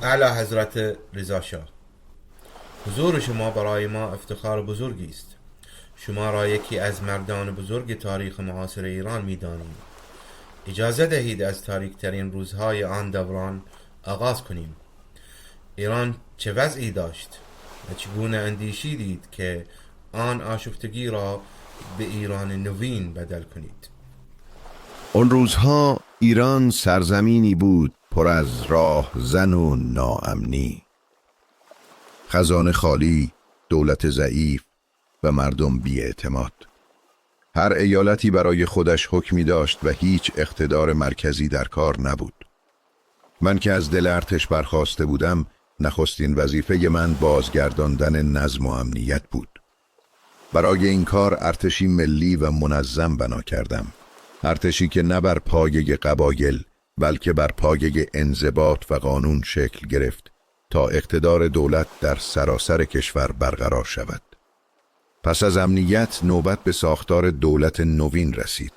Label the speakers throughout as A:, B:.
A: اعلی حضرت رضا شاه، حضور شما برای ما افتخار بزرگی است. شما را یکی از مردان بزرگ تاریخ معاصر ایران می‌دانیم. اجازه دهید از تاریک ترین روزهای آن دوران آغاز کنیم. ایران چه وضعی داشت و چگونه اندیشیدید که آن آشفتگی را به ایران نوین بدل کنید؟
B: اون روزها ایران سرزمینی بود پر از راه زن و ناامنی، خزانه خالی، دولت ضعیف و مردم بی‌اعتماد. هر ایالتی برای خودش حکمی داشت و هیچ اقتدار مرکزی در کار نبود. من که از دل ارتش برخاسته بودم، نخستین وظیفه من بازگرداندن نظم و امنیت بود. برای این کار ارتشی ملی و منظم بنا کردم. ارتشی که نه بر پایه قبایل بلکه بر پایه انضباط و قانون شکل گرفت تا اقتدار دولت در سراسر کشور برقرار شود. پس از امنیت نوبت به ساختار دولت نوین رسید.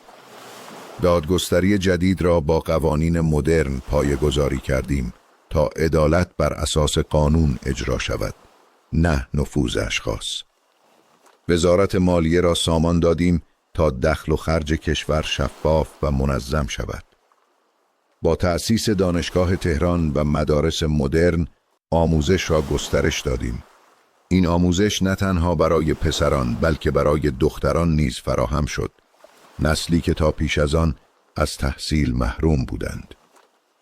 B: دادگستری جدید را با قوانین مدرن پایه‌گذاری کردیم تا عدالت بر اساس قانون اجرا شود، نه نفوذ اشخاص. وزارت مالیه را سامان دادیم تا دخل و خرج کشور شفاف و منظم شود. با تأسیس دانشگاه تهران و مدارس مدرن آموزش را گسترش دادیم. این آموزش نه تنها برای پسران بلکه برای دختران نیز فراهم شد، نسلی که تا پیش از آن از تحصیل محروم بودند.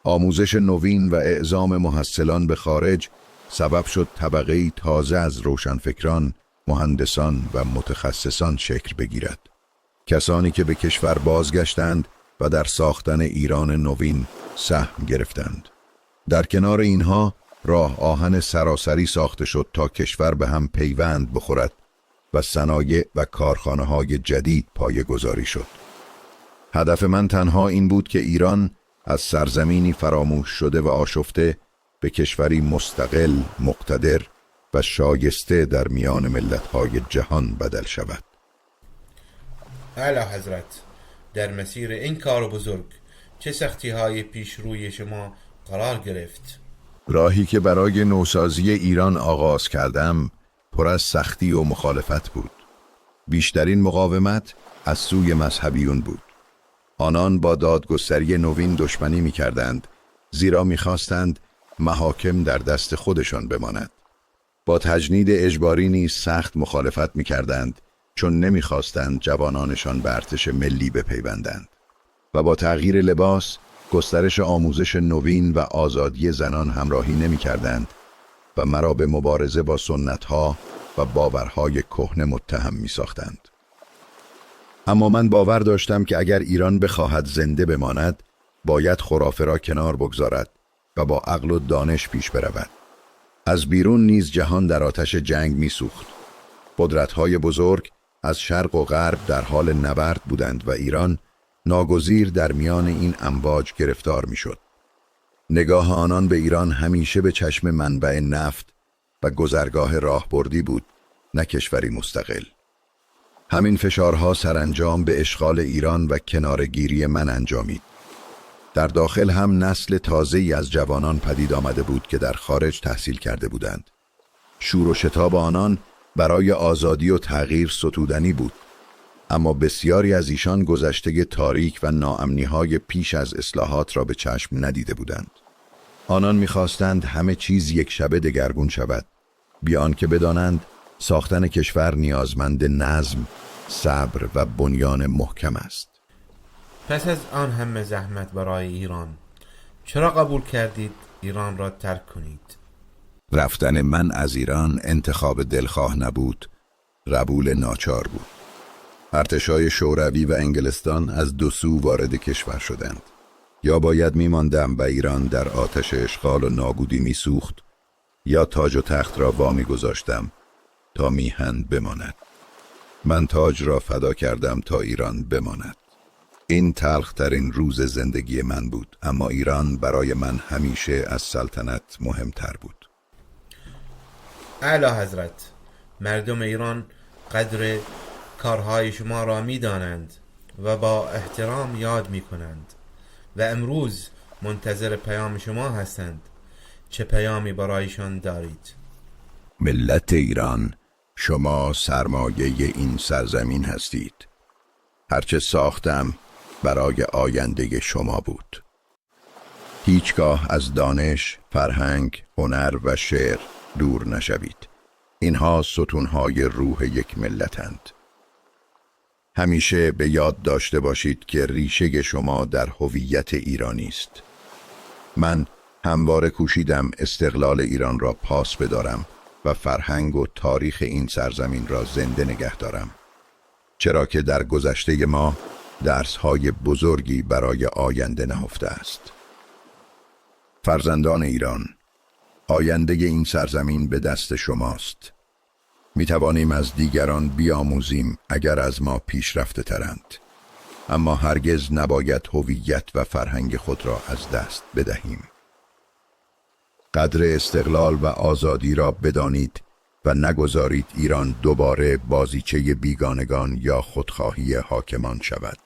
B: آموزش نوین و اعزام محصلان به خارج سبب شد طبقه‌ای تازه از روشنفکران، مهندسان و متخصصان شکل بگیرد. کسانی که به کشور بازگشتند و در ساختن ایران نوین سهم گرفتند. در کنار اینها راه آهن سراسری ساخته شد تا کشور به هم پیوند بخورد و صنایع و کارخانه‌های جدید پایه‌گذاری شد. هدف من تنها این بود که ایران از سرزمینی فراموش شده و آشفته به کشوری مستقل، مقتدر و شایسته در میان ملت‌های جهان بدل شود.
A: اعلی حضرت، در مسیر این کار بزرگ چه سختی‌های پیش روی شما قرار گرفت؟
B: راهی که برای نوسازی ایران آغاز کردم پر از سختی و مخالفت بود. بیشترین مقاومت از سوی مذهبیون بود. آنان با دادگستری نوین دشمنی می کردند، زیرا می خواستند محاکم در دست خودشان بماند. با تجنید اجباری نیز سخت مخالفت می کردند، چون نمی خواستند جوانانشان به ارتش ملی بپیوندند. و با تغییر لباس، گسترش آموزش نوین و آزادی زنان همراهی نمی کردند و مرا به مبارزه با سنتها و باورهای کهنه متهم می ساختند. اما من باور داشتم که اگر ایران بخواهد زنده بماند، باید خرافه را کنار بگذارد و با عقل و دانش پیش برود. از بیرون نیز جهان در آتش جنگ می سوخت. قدرت‌های بزرگ از شرق و غرب در حال نبرد بودند و ایران ناگزیر در میان این امواج گرفتار می شد. نگاه آنان به ایران همیشه به چشم منبع نفت و گذرگاه راهبردی بود، نه کشوری مستقل. همین فشارها سرانجام به اشغال ایران و کنارگیری من انجامید. در داخل هم نسل تازه‌ای از جوانان پدید آمده بود که در خارج تحصیل کرده بودند. شور و شتاب آنان برای آزادی و تغییر ستودنی بود، اما بسیاری از ایشان گذشته تاریک و ناامنی‌های پیش از اصلاحات را به چشم ندیده بودند. آنان می‌خواستند همه چیز یک شبه دگرگون شود، بی آنکه بدانند ساختن کشور نیازمند نظم، صبر و بنیان محکم است.
A: پس از آن همه زحمت برای ایران، چرا قبول کردید ایران را ترک کنید؟
B: رفتن من از ایران انتخاب دلخواه نبود، قبول ناچار بود. ارتشای شوروی و انگلستان از دو سو وارد کشور شدند. یا باید میماندم و ایران در آتش اشغال و نابودی میسوخت، یا تاج و تخت را وامی گذاشتم تا میهن بماند. من تاج را فدا کردم تا ایران بماند. این تلخ‌ترین روز زندگی من بود، اما ایران برای من همیشه از سلطنت مهمتر بود.
A: اعلی حضرت، مردم ایران قدر کارهای شما را می دانند و با احترام یاد می کنند و امروز منتظر پیام شما هستند. چه پیامی برایشان دارید؟
B: ملت ایران، شما سرمایه این سرزمین هستید. هرچه ساختم برای آینده شما بود. هیچگاه از دانش، فرهنگ، هنر و شعر دور نشوید. اینها ستونهای روح یک ملتند. همیشه به یاد داشته باشید که ریشه شما در هویت ایرانی است. من همواره کوشیدم استقلال ایران را پاس بدارم و فرهنگ و تاریخ این سرزمین را زنده نگه دارم، چرا که در گذشته ما درس‌های بزرگی برای آینده نهفته است. فرزندان ایران، آینده این سرزمین به دست شماست. می توانیم از دیگران بیاموزیم اگر از ما پیشرفته ترند، اما هرگز نباید هویت و فرهنگ خود را از دست بدهیم. قدر استقلال و آزادی را بدانید و نگذارید ایران دوباره بازیچه بیگانگان یا خودخواهی حاکمان شود.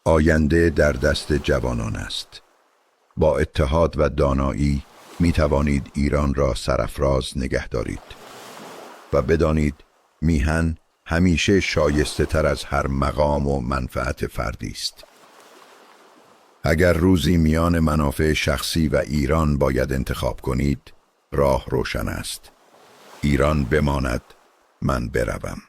B: آینده در دست جوانان است. با اتحاد و دانایی می توانید ایران را سرافراز نگه دارید و بدانید میهن همیشه شایسته تر از هر مقام و منفعت فردی است. اگر روزی میان منافع شخصی و ایران باید انتخاب کنید، راه روشن است. ایران بماند، من بروم.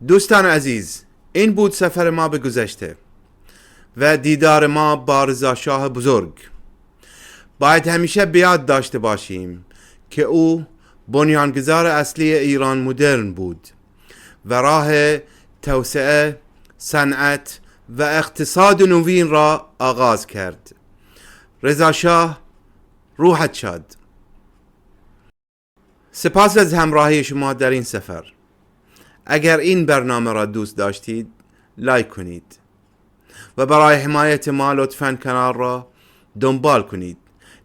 A: دوستان عزیز، این بود سفر ما به گذشته و دیدار ما با رضا شاه بزرگ. باید همیشه بیاد داشته باشیم که او بنیانگذار اصلی ایران مدرن بود و راه توسعه، صنعت و اقتصاد نوین را آغاز کرد. رضا شاه روحت شاد. سپاس از همراهی شما در این سفر. اگر این برنامه را دوست داشتید لایک کنید و برای حمایت ما لطفاً کانال را دنبال کنید.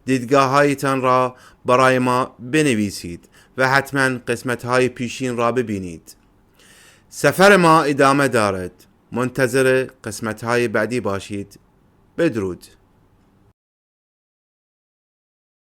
A: دیدگاه هایتان را برای ما بنویسید و حتما قسمت های پیشین را ببینید. سفر ما ادامه دارد. منتظر قسمت های بعدی باشید. بدرود.